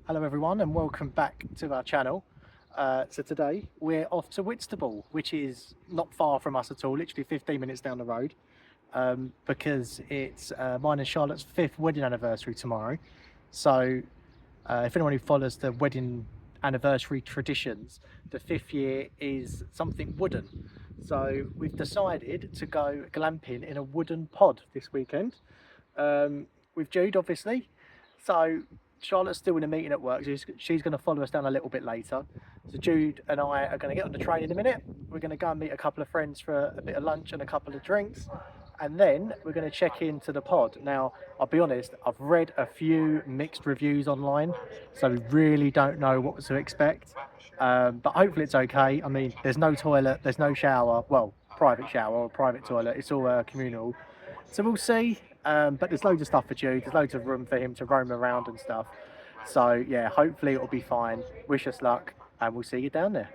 Hello everyone and welcome back to our channel. So today we're off to Whitstable, which is not far from us at all, literally 15 minutes down the road, because it's mine and Charlotte's 5th wedding anniversary tomorrow. So if anyone who follows the wedding anniversary traditions, the 5th year is something wooden. So we've decided to go glamping in a wooden pod this weekend with Jude, obviously. So Charlotte's still in a meeting at work, so she's going to follow us down a little bit later. So Jude and I are going to get on the train in a minute. We're going to go and meet a couple of friends for a bit of lunch and a couple of drinks, and then we're going to check into the pod. Now, I'll be honest, I've read a few mixed reviews online, so we really don't know what to expect, but hopefully it's okay. I mean, there's no toilet, there's no shower, well, private shower or private toilet, it's all communal, so we'll see. But there's loads of stuff for Jude, there's loads of room for him to roam around and stuff. So yeah, hopefully it'll be fine. Wish us luck and we'll see you down there.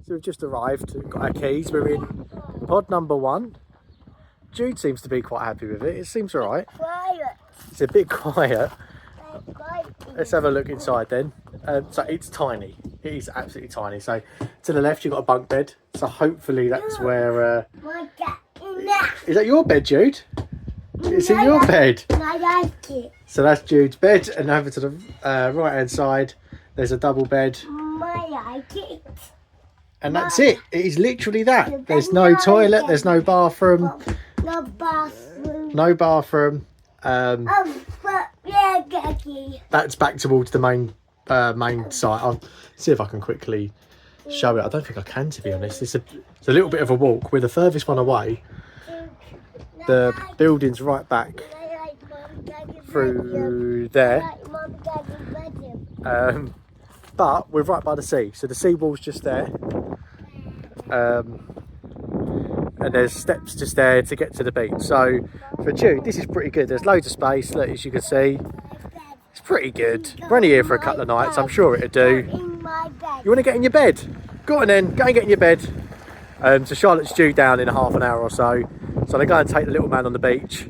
So we've just arrived, we've got our keys, we're in pod number 1. Jude seems to be quite happy with it, it seems alright. It's a bit quiet. Let's have a look inside then. So it's tiny, it is absolutely tiny. So to the left you've got a bunk bed, so hopefully that's where... Is that your bed, Jude? It's in your bed. So that's Jude's bed, and over to the right hand side there's a double bed. And that's it. It is literally that. There's no toilet. There's no bathroom. No bathroom. No bathroom. Yeah, that's back towards the main site. I'll see if I can quickly show it. I don't think I can, to be honest. It's a little bit of a walk. We're the furthest one away. The building's right back through there. But we're right by the sea, so the seawall's just there, and there's steps just there to get to the beach. So for Jude, this is pretty good. There's loads of space, look, as you can see. It's pretty good. We're only here for a couple of nights, I'm sure it'll do. You want to get in your bed? Go on then, go and get in your bed. So Charlotte's due down in half an hour or so, so they go and take the little man on the beach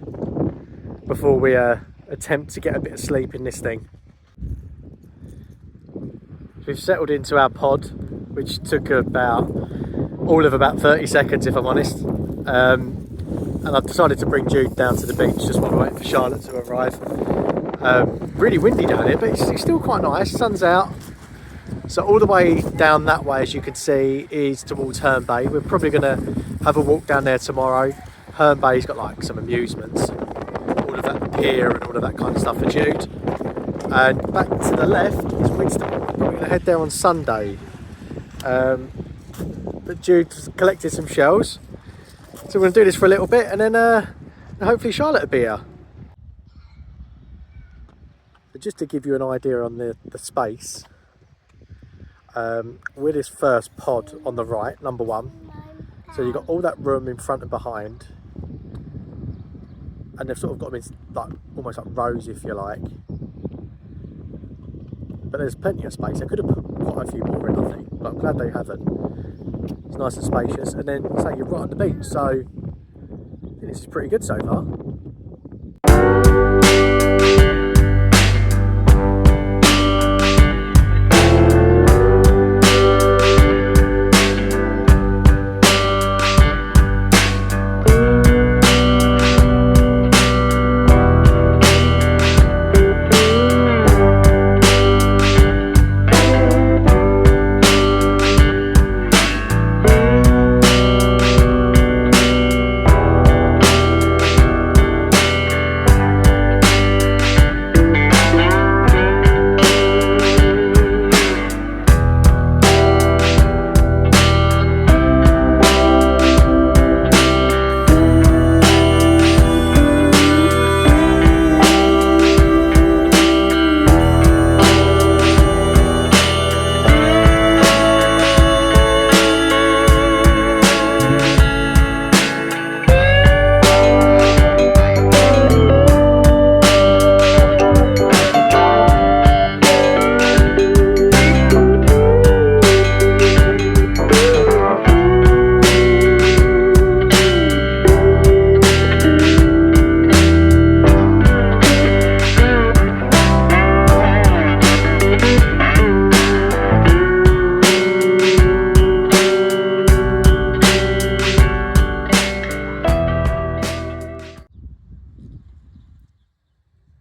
before we attempt to get a bit of sleep in this thing. We've settled into our pod, which took all of about 30 seconds, if I'm honest. And I've decided to bring Jude down to the beach just while we're waiting for Charlotte to arrive. Really windy down here, but it's still quite nice. Sun's out. So all the way down that way, as you can see, is towards Herne Bay. We're probably going to have a walk down there tomorrow. Herne Bay's got like some amusements, all of that pier and all of that kind of stuff for Jude. And back to the left is Whitstable. We're going to head there on Sunday. But Jude's collected some shells, so we're going to do this for a little bit, and then hopefully Charlotte will be here. But just to give you an idea on the space, we're this first pod on the right, number 1. So you've got all that room in front and behind, and they've sort of got them in like almost like rows, if you like. But there's plenty of space. I could have put quite a few more in, I think, but I'm glad they haven't. It's nice and spacious, and then say you're right on the beach, so I think this is pretty good so far.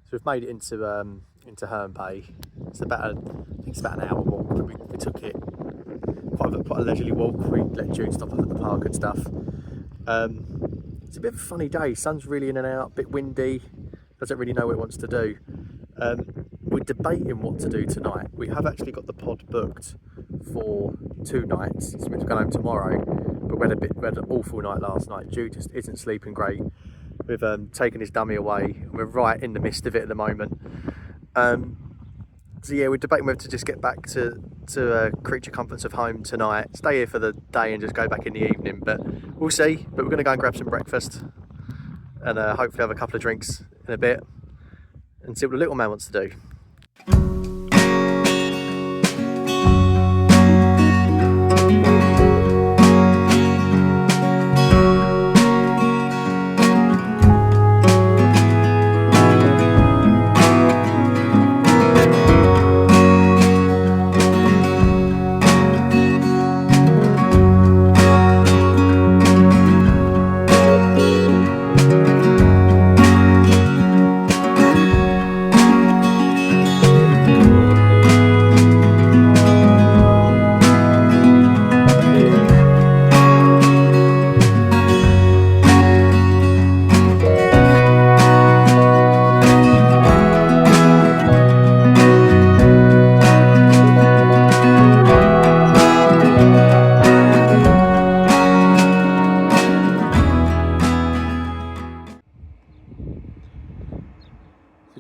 So we've made it into Herne Bay. It's I think it's about an hour walk, but we took it quite a leisurely walk. We let Jude stop off at the park and stuff. It's a bit of a funny day. Sun's really in and out, a bit windy. Doesn't really know what it wants to do. We're debating what to do tonight. We have actually got the pod booked for 2 nights. It's meant to go home tomorrow, but we had an awful night last night. Jude just isn't sleeping great. We've taken his dummy away and we're right in the midst of it at the moment. So yeah, we're debating whether to just get back to creature comforts of home tonight, stay here for the day and just go back in the evening, but we'll see. But we're going to go and grab some breakfast and hopefully have a couple of drinks in a bit and see what the little man wants to do.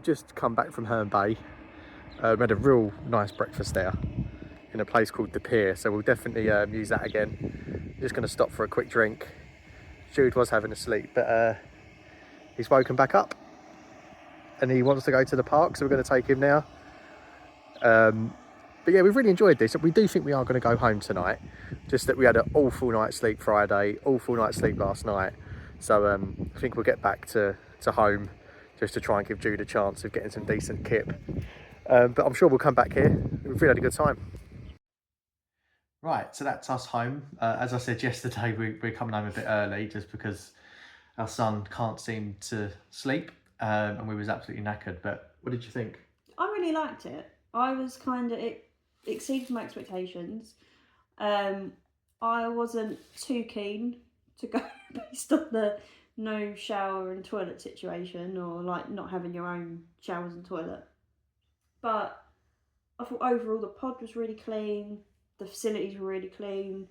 Just come back from Herne Bay. We had a real nice breakfast there in a place called the Pier, so we'll definitely use that again. Just going to stop for a quick drink. Jude was having a sleep, but he's woken back up and he wants to go to the park, so we're going to take him now. But yeah, we've really enjoyed this. We do think we are going to go home tonight, just that we had an awful night's sleep Friday, awful night's sleep last night, so I think we'll get back to home just to try and give Jude a chance of getting some decent kip. But I'm sure we'll come back here. We've really had a good time. Right, so that's us home. As I said yesterday, we're coming home a bit early just because our son can't seem to sleep, and we was absolutely knackered. But what did you think? I really liked it. It exceeded my expectations. I wasn't too keen to go based on the no shower and toilet situation, or like not having your own showers and toilet. But I thought overall the pod was really clean, the facilities were really clean,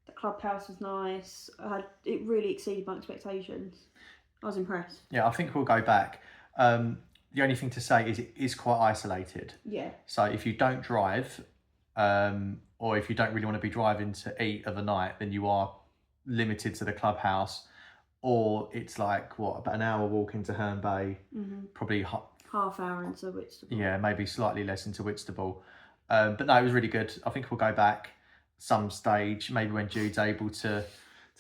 the clubhouse was nice. It really exceeded my expectations. I was impressed. Yeah, I think we'll go back. The only thing to say is it is quite isolated. Yeah. So if you don't drive, or if you don't really want to be driving to eat of a night, then you are limited to the clubhouse. Or it's like, about an hour walk into Herne Bay, probably half hour into Whitstable. Yeah, maybe slightly less into Whitstable. But no, it was really good. I think we'll go back some stage, maybe when Jude's able to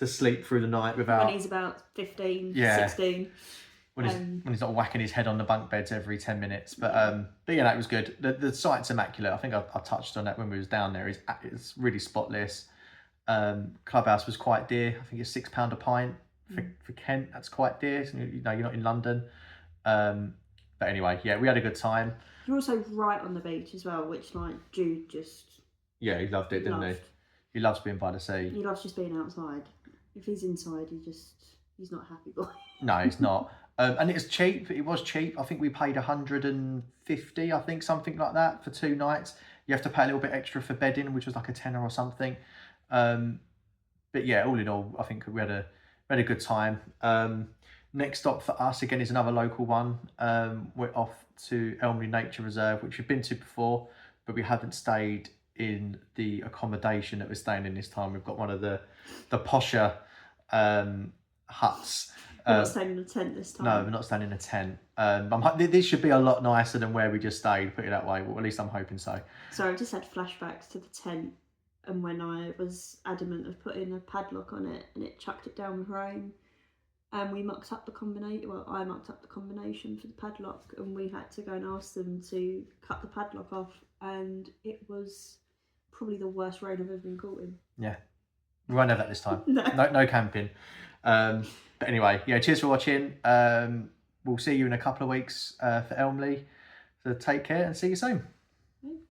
sleep through the night without... When he's about 15, 16. When he's not whacking his head on the bunk beds every 10 minutes. But yeah, that was good. The site's immaculate. I think I touched on that when we was down there. It's really spotless. Clubhouse was quite dear. I think it's £6 a pint. For Kent, that's quite dear. So, you're not in London. But anyway, yeah, we had a good time. You're also right on the beach as well, which Jude just... Yeah, he loved it, didn't he? He loves being by the sea. He loves just being outside. If he's inside, he's not a happy boy. No, he's not. And it was cheap. It was cheap. I think we paid 150, I think, something like that for 2 nights. You have to pay a little bit extra for bedding, which was like a tenner or something. But yeah, all in all, I think we had a good time. Next stop for us, again, is another local one. We're off to Elmley Nature Reserve, which we've been to before, but we haven't stayed in the accommodation that we're staying in this time. We've got one of the posher huts. We're not staying in a tent this time. No, we're not staying in a tent. This should be a lot nicer than where we just stayed, put it that way. Well, at least I'm hoping so. So I just had flashbacks to the tent and when I was adamant of putting a padlock on it and it chucked it down with rain. And we mucked up the combination. Well, I mucked up the combination for the padlock, and we had to go and ask them to cut the padlock off. And it was probably the worst rain I've ever been caught in. Yeah, we won't have that this time. No camping. But anyway, yeah. Cheers for watching. we'll see you in a couple of weeks for Elmley. So take care and see you soon.